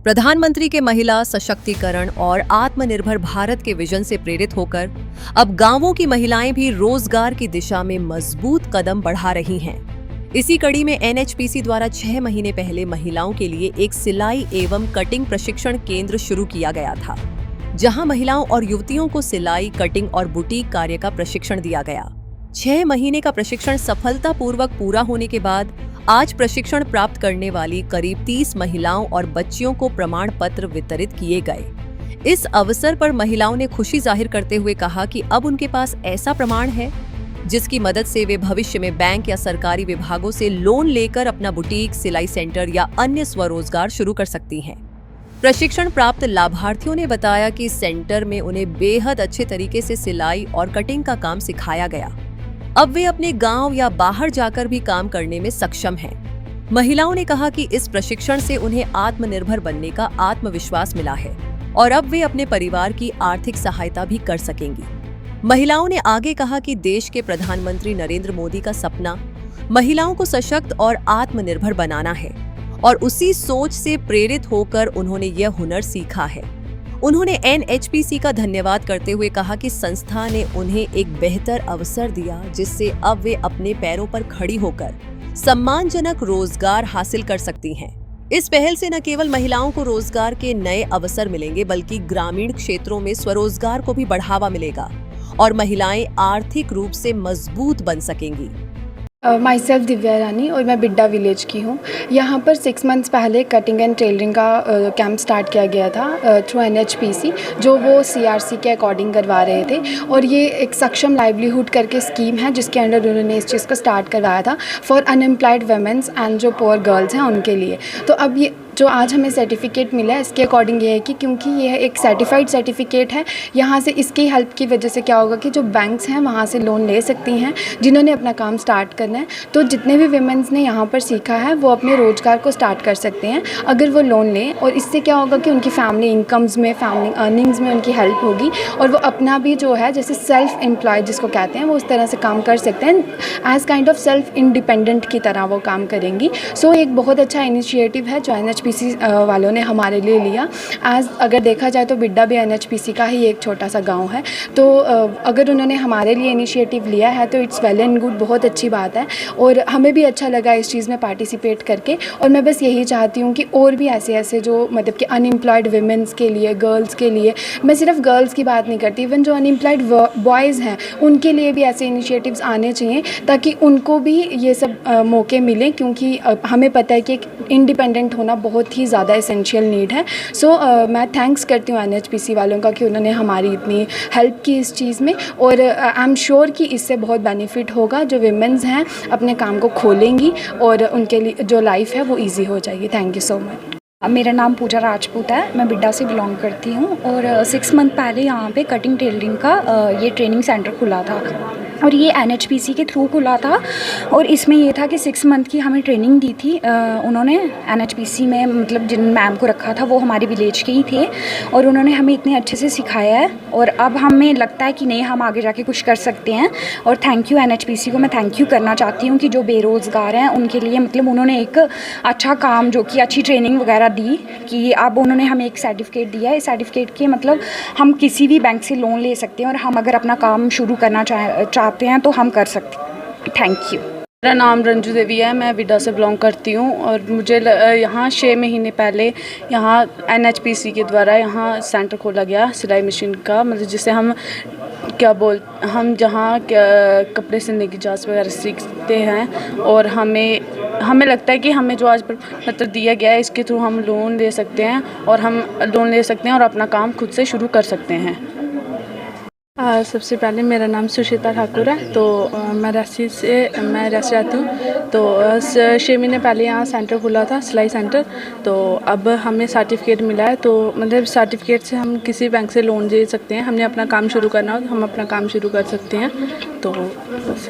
प्रधानमंत्री के महिला सशक्तिकरण और आत्मनिर्भर भारत के विजन से प्रेरित होकर अब गांवों की महिलाएं भी रोजगार की दिशा में मजबूत कदम बढ़ा रही हैं। इसी कड़ी में एनएचपीसी द्वारा 6 महीने पहले महिलाओं के लिए एक सिलाई एवं कटिंग प्रशिक्षण केंद्र शुरू किया गया था, जहां महिलाओं और युवतियों को सिलाई, कटिंग और बुटीक कार्य का प्रशिक्षण दिया गया। 6 महीने का प्रशिक्षण सफलतापूर्वक पूरा होने के बाद आज प्रशिक्षण प्राप्त करने वाली करीब 30 महिलाओं और बच्चियों को प्रमाण पत्र वितरित किए गए। इस अवसर पर महिलाओं ने खुशी जाहिर करते हुए कहा कि अब उनके पास ऐसा प्रमाण है जिसकी मदद से वे भविष्य में बैंक या सरकारी विभागों से लोन लेकर अपना बुटीक, सिलाई सेंटर या अन्य स्वरोजगार शुरू कर सकती हैं। प्रशिक्षण प्राप्त लाभार्थियों ने बताया कि सेंटर में उन्हें बेहद अच्छे तरीके से सिलाई और कटिंग का काम सिखाया गया। अब वे अपने गांव या बाहर जाकर भी काम करने में सक्षम हैं। महिलाओं ने कहा कि इस प्रशिक्षण से उन्हें आत्मनिर्भर बनने का आत्मविश्वास मिला है और अब वे अपने परिवार की आर्थिक सहायता भी कर सकेंगी। महिलाओं ने आगे कहा कि देश के प्रधानमंत्री नरेंद्र मोदी का सपना महिलाओं को सशक्त और आत्मनिर्भर बनाना है और उसी सोच से प्रेरित होकर उन्होंने यह हुनर सीखा है। उन्होंने एनएचपीसी का धन्यवाद करते हुए कहा कि संस्था ने उन्हें एक बेहतर अवसर दिया, जिससे अब वे अपने पैरों पर खड़ी होकर सम्मानजनक रोजगार हासिल कर सकती हैं। इस पहल से न केवल महिलाओं को रोजगार के नए अवसर मिलेंगे, बल्कि ग्रामीण क्षेत्रों में स्वरोजगार को भी बढ़ावा मिलेगा और महिलाएं आर्थिक रूप से मजबूत बन सकेंगी। माई सेल्फ दिव्या रानी और मैं बिड्डा विलेज की हूँ। यहाँ पर 6 मंथ्स पहले कटिंग एंड टेलरिंग का कैंप स्टार्ट किया गया था थ्रू एनएचपीसी, जो वो सीआरसी के अकॉर्डिंग करवा रहे थे। और ये एक सक्षम लाइवलीहुड करके स्कीम है जिसके अंडर उन्होंने इस चीज़ को स्टार्ट करवाया था फॉर अनएम्प्लॉयड वुमेन्स एंड जो पुअर गर्ल्स हैं उनके लिए। तो अब ये जो आज हमें सर्टिफिकेट मिला है, इसके अकॉर्डिंग ये है कि क्योंकि ये एक सर्टिफाइड सर्टिफिकेट है, यहाँ से इसकी हेल्प की वजह से क्या होगा कि जो बैंक्स हैं वहाँ से लोन ले सकती हैं जिन्होंने अपना काम स्टार्ट करना है। तो जितने भी विमेंस ने यहाँ पर सीखा है वो अपने रोजगार को स्टार्ट कर सकते हैं अगर वो लोन लें, और इससे क्या होगा कि उनकी फैमिली इनकम्स में, फैमिली अर्निंग्स में उनकी हेल्प होगी और वो अपना भी जो है जैसे सेल्फ एम्प्लॉयड जिसको कहते हैं वो उस तरह से काम कर सकते हैं, as kind of self independent की तरह वो काम करेंगी। सो एक बहुत अच्छा इनिशिएटिव है जो एनएचपीसी वालों ने हमारे लिए लिया। आज अगर देखा जाए तो बिड्डा भी एनएचपीसी का ही एक छोटा सा गांव है, तो अगर उन्होंने हमारे लिए इनिशिएटिव लिया है तो इट्स वेल एंड गुड, बहुत अच्छी बात है और हमें भी अच्छा लगा इस चीज़ में पार्टिसिपेट करके। और मैं बस यही चाहती हूँ कि और भी ऐसे जो मतलब कि अनएम्प्लॉयड वुमेन्स के लिए, गर्ल्स के लिए, मैं सिर्फ गर्ल्स की बात नहीं करती, इवन जो अनएम्प्लॉयड बॉयज़ हैं उनके लिए भी ऐसे इनिशिएटिव्स आने चाहिए ताकि उनको भी ये सब मौके मिलें, क्योंकि हमें पता है कि इंडिपेंडेंट होना बहुत ही ज़्यादा एसेंशियल नीड है। सो मैं थैंक्स करती हूँ एनएचपीसी वालों का कि उन्होंने हमारी इतनी हेल्प की इस चीज़ में, और आई एम श्योर कि इससे बहुत बेनिफिट होगा। जो विमेंस हैं अपने काम को खोलेंगी और उनके लिए जो लाइफ है वो ईजी हो जाएगी। Thank you so much. मेरा नाम पूजा राजपूत है, मैं बिड्डा से बिलोंग करती हूँ और 6 मंथ पहले यहाँ पे कटिंग टेलरिंग का ये ट्रेनिंग सेंटर खुला था और ये एनएचपीसी के थ्रू खुला था। और इसमें ये था कि 6 मंथ की हमें ट्रेनिंग दी थी उन्होंने एनएचपीसी में, मतलब जिन मैम को रखा था वो हमारे विलेज के ही थे और उन्होंने हमें इतने अच्छे से सिखाया है और अब हमें लगता है कि नहीं, हम आगे जाके कुछ कर सकते हैं। और थैंक यू एनएचपीसी को मैं थैंक यू करना चाहती हूँ कि जो बेरोज़गार हैं उनके लिए मतलब उन्होंने एक अच्छा काम, जो कि अच्छी ट्रेनिंग वगैरह दी, कि अब उन्होंने हमें एक सर्टिफिकेट दिया है। इस सर्टिफिकेट के मतलब हम किसी भी बैंक से लोन ले सकते हैं और हम अगर अपना काम शुरू करना चाहते हैं तो हम कर सकते हैं। Thank you. मेरा नाम रंजू देवी है, मैं बिड्डा से बिलोंग करती हूँ और मुझे यहाँ 6 महीने पहले यहाँ एनएचपीसी के द्वारा यहाँ सेंटर खोला गया सिलाई मशीन का, मतलब जिसे हम हम जहाँ कपड़े सिलने की जांच वगैरह सीखते हैं और हमें लगता है कि हमें जो आज मतलब दिया गया है इसके थ्रू हम लोन ले सकते हैं और और अपना काम खुद से शुरू कर सकते हैं। सबसे पहले मेरा नाम सुशीता ठाकुर है, तो मैं रांची रहती हूँ। तो 6 महीने पहले यहाँ सेंटर खुला था, सिलाई सेंटर। तो अब हमें सर्टिफिकेट मिला है, तो मतलब सर्टिफिकेट से हम किसी बैंक से लोन ले सकते हैं। हमने अपना काम शुरू करना हो तो हम अपना काम शुरू कर सकते हैं। तो बस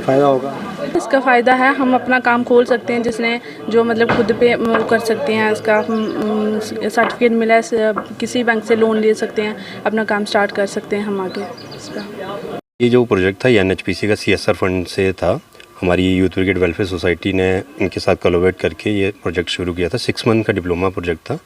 फ़ायदा होगा, इसका फ़ायदा है, हम अपना काम खोल सकते हैं, जिसने जो मतलब खुद पे कर सकते हैं। इसका सर्टिफिकेट मिला है, किसी बैंक से लोन ले सकते हैं, अपना काम स्टार्ट कर सकते हैं हम आगे इसका। ये जो प्रोजेक्ट था ये एनएचपीसी का सीएसआर फंड से था हमारी यूथ ब्रिगेड वेलफेयर सोसाइटी ने इनके साथ कोलैबोरेट करके ये प्रोजेक्ट शुरू किया था। 6 मंथ का डिप्लोमा प्रोजेक्ट था।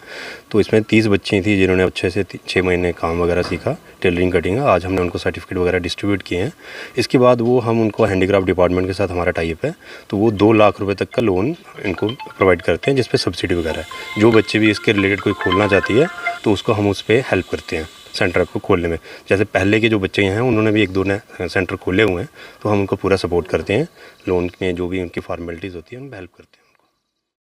तो इसमें 30 बच्ची थी जिन्होंने अच्छे से 6 महीने काम वगैरह सीखा, टेलरिंग कटिंग का। आज हमने उनको सर्टिफिकेट वगैरह डिस्ट्रीब्यूट किए हैं। इसके बाद वो हम उनको हैंडीक्राफ्ट डिपार्टमेंट के साथ हमारा टाई अप है, तो वो 2 लाख रुपए तक का लोन इनको प्रोवाइड करते हैं, जिस पे सब्सिडी वगैरह है। जो बच्चे भी इसके रिलेटेड कोई खोलना चाहती है तो उसको हम उस पर हेल्प करते हैं सेंटर को खोलने में। जैसे पहले के जो बच्चे हैं उन्होंने भी 1-2 नए सेंटर खोले हुए हैं, तो हम उनको पूरा सपोर्ट करते हैं। लोन में जो भी उनकी फॉर्मेलिटीज़ होती है उनमें हेल्प करते हैं।